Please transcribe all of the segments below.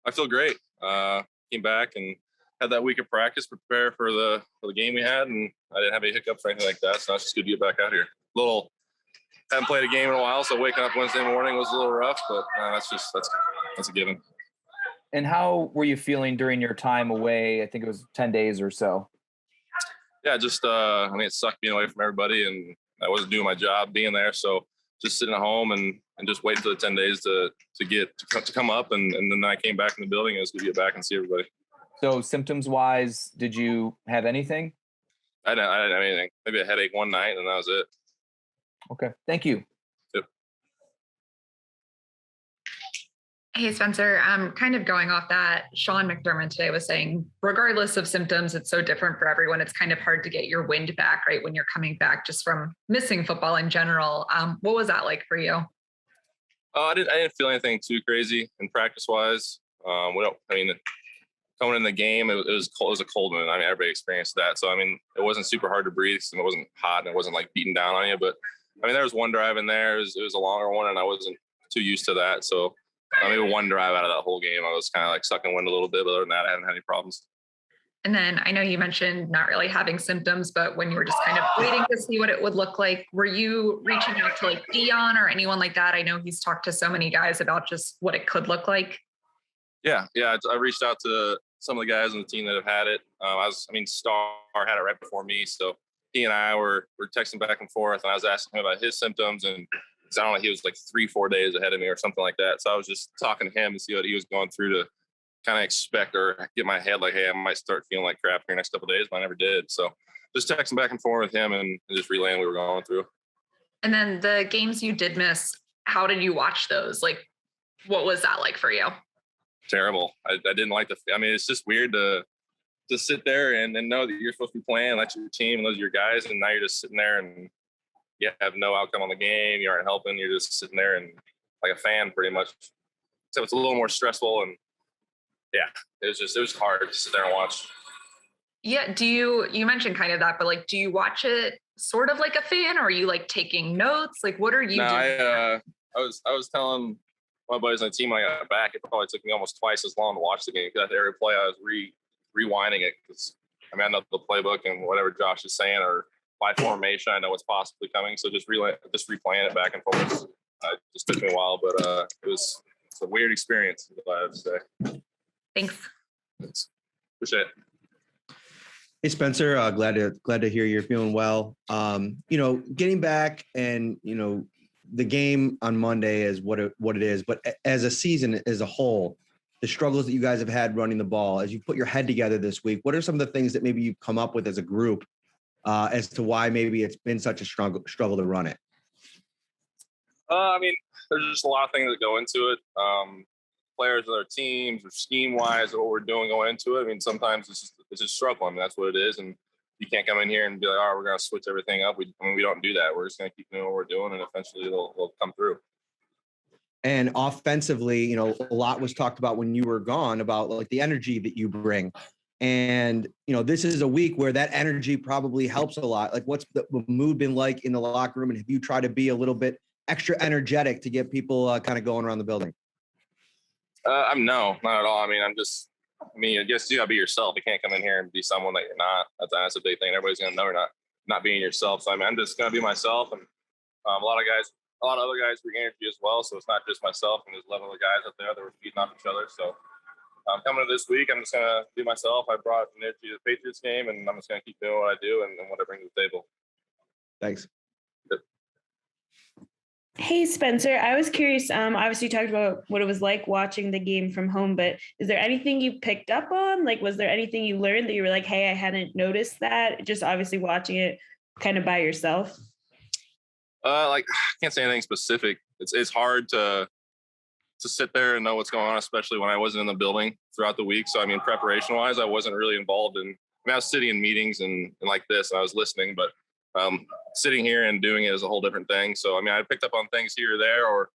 I feel great. Came back and had that week of practice prepare for the game we had, and I didn't have any hiccups or anything like that. So it's just good to get back out here. Haven't played a game in a while, so waking up Wednesday morning was a little rough, but that's a given. And how were you feeling during your time away? I think it was 10 days or so. Yeah, it sucked being away from everybody, and I wasn't doing my job being there. So just sitting at home and just waiting for the 10 days to come up. And then I came back in the building. It was good to get back and see everybody. So symptoms wise, did you have anything? I didn't have anything. Maybe a headache one night, and that was it. Okay. Thank you. Yep. Hey, Spencer, kind of going off that, Sean McDermott today was saying, regardless of symptoms, it's so different for everyone. It's kind of hard to get your wind back, right, when you're coming back just from missing football in general. What was that like for you? I didn't feel anything too crazy in practice-wise. Coming in the game, it was cold. It was a cold one. I mean, everybody experienced that. So, I mean, it wasn't super hard to breathe, and it wasn't hot, and it wasn't like beating down on you. But, I mean, there was one drive in there. It was a longer one, and I wasn't too used to that. So, maybe one drive out of that whole game, I was kind of like sucking wind a little bit. But other than that, I haven't had any problems. And then I know you mentioned not really having symptoms, but when you were just kind of waiting to see what it would look like, were you reaching out to like Dion or anyone like that? I know he's talked to so many guys about just what it could look like. Yeah. I reached out to some of the guys on the team that have had it. Star had it right before me. So he and I were texting back and forth, and I was asking him about his symptoms, and it sounded like he was like 3-4 days ahead of me or something like that. So I was just talking to him to see what he was going through to kind of expect or get my head like, hey, I might start feeling like crap here next couple of days, but I never did. So just texting back and forth with him and just relaying what we were going through. And then the games you did miss, how did you watch those? Like, what was that like for you? Terrible. I didn't like it's just weird to sit there and know that you're supposed to be playing, that's your team, and those are your guys, and now you're just sitting there and you have no outcome on the game. You aren't helping. You're just sitting there and like a fan pretty much. So it's a little more stressful, and yeah, it was hard to sit there and watch. Yeah. You mentioned kind of that, but like, do you watch it sort of like a fan, or are you like taking notes? Like, what are you doing? I was telling my buddies on the team when I got back, it probably took me almost twice as long to watch the game, because after every play I was rewinding it, because I know the playbook and whatever Josh is saying, or by formation, I know what's possibly coming. So just replaying it back and forth. It just took me a while, but it's a weird experience, I have to say. Thanks. Appreciate it. Hey, Spencer, glad to hear you're feeling well. Getting back and, the game on Monday is what it is, but as a season as a whole, the struggles that you guys have had running the ball, as you put your head together this week, what are some of the things that maybe you've come up with as a group as to why maybe it's been such a struggle to run it? There's just a lot of things that go into it. Players of their teams, or scheme-wise, or what we're doing going into it. Sometimes it's just struggling. That's what it is, and you can't come in here and be like, all right, we're going to switch everything up. We don't do that. We're just going to keep doing what we're doing, and eventually they'll come through. And offensively, a lot was talked about when you were gone about like the energy that you bring. And, this is a week where that energy probably helps a lot. Like, what's the mood been like in the locker room? And have you tried to be a little bit extra energetic to get people kind of going around the building? No, not at all. I guess you gotta be yourself. You can't come in here and be someone that you're not. That's a big thing. Everybody's gonna know you're not being yourself. So I'm just gonna be myself, and a lot of other guys bring energy as well. So it's not just myself, and there's 11 other guys up there that we're feeding off each other. So coming to this week, I'm just gonna be myself. I brought energy to the Patriots game, and I'm just gonna keep doing what I do and what I bring to the table. Thanks. Yep. Hey, Spencer, I was curious. Obviously, you talked about what it was like watching the game from home, but is there anything you picked up on? Like, was there anything you learned that you were like, hey, I hadn't noticed that? Just obviously watching it kind of by yourself. I can't say anything specific. It's hard to sit there and know what's going on, especially when I wasn't in the building throughout the week. So, preparation wise, I wasn't really involved in, I was sitting in meetings and like this, and I was listening, but sitting here and doing it is a whole different thing. So, I picked up on things here or there, or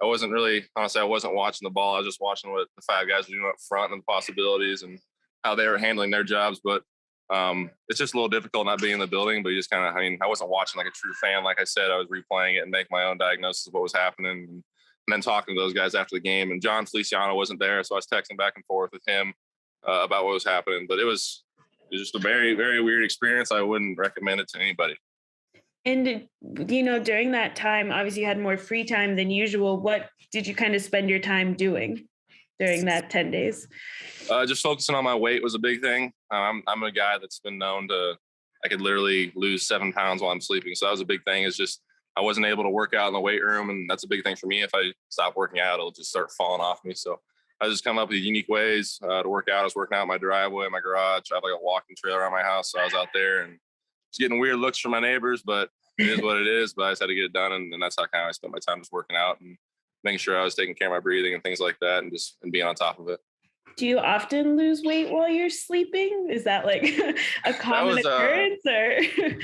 I wasn't watching the ball. I was just watching what the five guys were doing up front and the possibilities and how they were handling their jobs. But it's just a little difficult not being in the building, but you just kind of, I wasn't watching like a true fan. Like I said, I was replaying it and make my own diagnosis of what was happening. then talking to those guys after the game. And John Feliciano wasn't there, so I was texting back and forth with him about what was happening. But it was just a very, very weird experience. I wouldn't recommend it to anybody. And, during that time, obviously you had more free time than usual. What did you kind of spend your time doing during that 10 days? Just focusing on my weight was a big thing. I'm a guy that's been known I could literally lose 7 pounds while I'm sleeping. So that was a big thing, is just I wasn't able to work out in the weight room. And that's a big thing for me. If I stop working out, it'll just start falling off me. So I just come up with unique ways to work out. I was working out in my driveway, my garage. I have like a walking trail around my house. So I was out there and just getting weird looks from my neighbors, but it is what it is. But I just had to get it done. And that's how kind of I spent my time, just working out and making sure I was taking care of my breathing and things like that, and being on top of it. Do you often lose weight while you're sleeping? Is that like a common occurrence? Or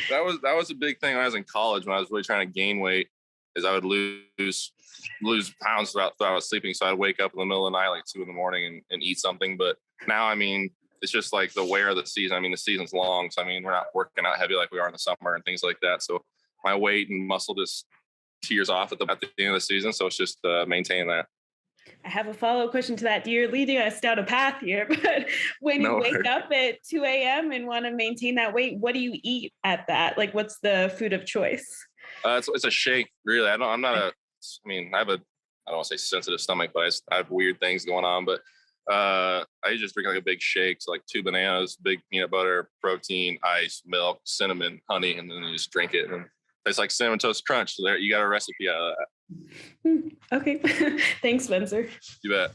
that was a big thing when I was in college, when I was really trying to gain weight, is I would lose pounds throughout I was sleeping. So I'd wake up in the middle of the night, like 2 a.m. and eat something. But now, I mean, it's just like the wear of the season. I mean, the season's long. So, I mean, we're not working out heavy like we are in the summer and things like that. So my weight and muscle just tears off at the end of the season. So it's just maintaining that. I have a follow-up question to that. You're leading us down a path here, but when you wake up at 2 a.m. and want to maintain that weight, what do you eat at that? Like, what's the food of choice? It's a shake, really. I don't want to say sensitive stomach, but I have weird things going on. But I just drink like a big shake, so like 2 bananas, big peanut butter, protein, ice, milk, cinnamon, honey, and then you just drink it. And it's like Cinnamon Toast Crunch. So there, you got a recipe out of that. Okay. Thanks, Spencer. You bet.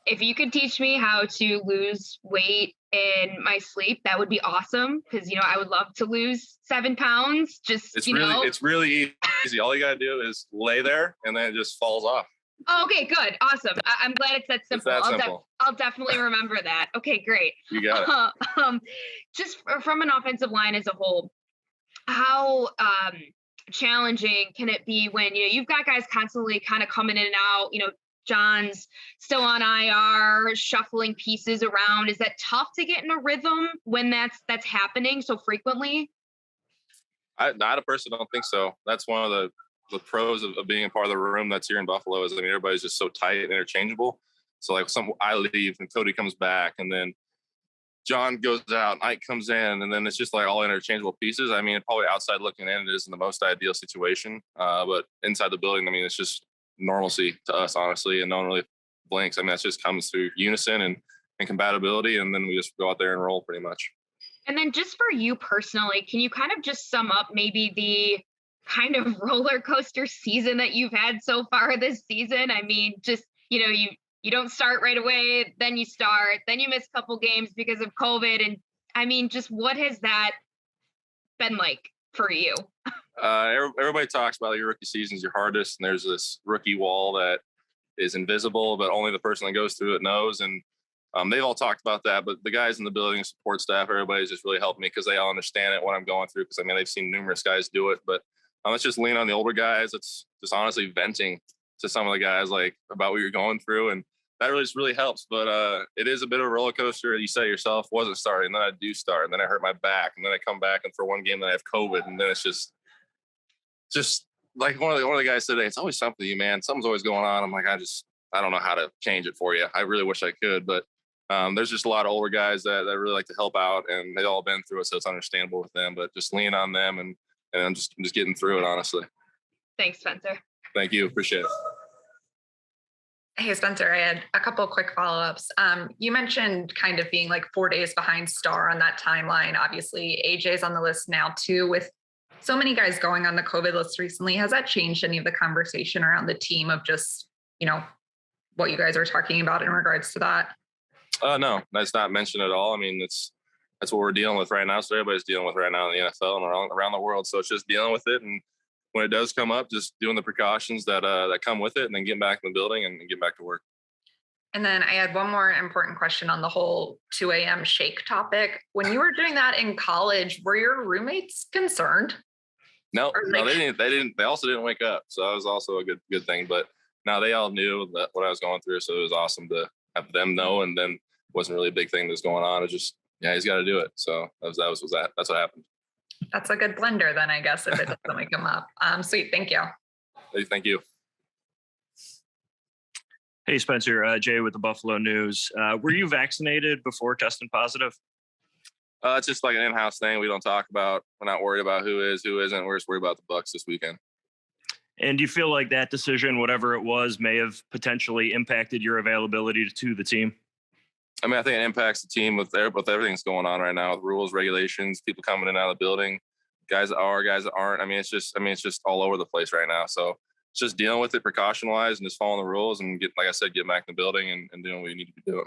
If you could teach me how to lose weight in my sleep, that would be awesome. Because, I would love to lose 7 pounds. It's really easy. All you got to do is lay there and then it just falls off. Oh, okay, good. Awesome. I'm glad it's that simple. I'll definitely remember that. Okay, great. You got it. Just from an offensive line as a whole, how challenging can it be when you've got guys constantly kind of coming in and out? John's still on IR, shuffling pieces around. Is that tough to get in a rhythm when that's happening so frequently? Not a person, I don't think so. That's one of the pros of being a part of the room that's here in Buffalo, is everybody's just so tight and interchangeable. So like I leave and Cody comes back, and then John goes out, Ike comes in, and then it's just like all interchangeable pieces. I mean, probably outside looking in, it isn't the most ideal situation. But inside the building, I mean, it's just normalcy to us, honestly, and no one really blinks. I mean, that just comes through unison and compatibility, and then we just go out there and roll pretty much. And then just for you personally, can you kind of just sum up maybe the kind of roller coaster season that you've had so far this season? I mean, just, you don't start right away, then you start, then you miss a couple games because of COVID. And I mean, just what has that been like for you? Everybody talks about your rookie season's your hardest, and there's this rookie wall that is invisible, but only the person that goes through it knows. And they've all talked about that, but the guys in the building, support staff, everybody's just really helped me because they all understand it, what I'm going through. Because I mean, they've seen numerous guys do it, but let's just lean on the older guys. It's just honestly venting to some of the guys like about what you're going through, and that really helps. But it is a bit of a roller coaster. You say yourself, wasn't starting, then I do start, and then I hurt my back, and then I come back, and for one game then I have COVID, and then it's just like one of the guys today. It's always something, you man. Something's always going on. I'm like, I don't know how to change it for you. I really wish I could, but there's just a lot of older guys that really like to help out, and they've all been through it, so it's understandable with them. But just lean on them, and I'm just getting through it, honestly. Thanks, Spencer. Thank you. Appreciate it. Hey, Spencer, I had a couple of quick follow-ups. You mentioned kind of being like 4 days behind Star on that timeline. Obviously, AJ's on the list now too, with so many guys going on the COVID list recently. Has that changed any of the conversation around the team of just, what you guys are talking about in regards to that? No, that's not mentioned at all. I mean, that's what we're dealing with right now. So everybody's dealing with right now in the NFL and around the world. So it's just dealing with it. And when it does come up, just doing the precautions that come with it, and then getting back in the building and getting back to work. And then I had one more important question on the whole 2 a.m. shake topic. When you were doing that in college, were your roommates concerned? No, they didn't. They also didn't wake up. So that was also a good thing. But no, they all knew that what I was going through. So it was awesome to have them know. And then it wasn't really a big thing that was going on. It just, he's got to do it. So that's what happened. That's a good blender then, I guess, if it doesn't wake them up. Sweet. Thank you. Hey, thank you. Hey, Spencer, Jay with the Buffalo News. Were you vaccinated before testing positive? It's just like an in-house thing. We don't talk about. We're not worried about who is, who isn't. We're just worried about the Bucks this weekend. And do you feel like that decision, whatever it was, may have potentially impacted your availability to the team? I mean, I think it impacts the team with everything that's going on right now, with rules, regulations, people coming in and out of the building, guys that are, guys that aren't. It's just all over the place right now. So it's just dealing with it precaution-wise and just following the rules and get back in the building and doing what you need to be doing.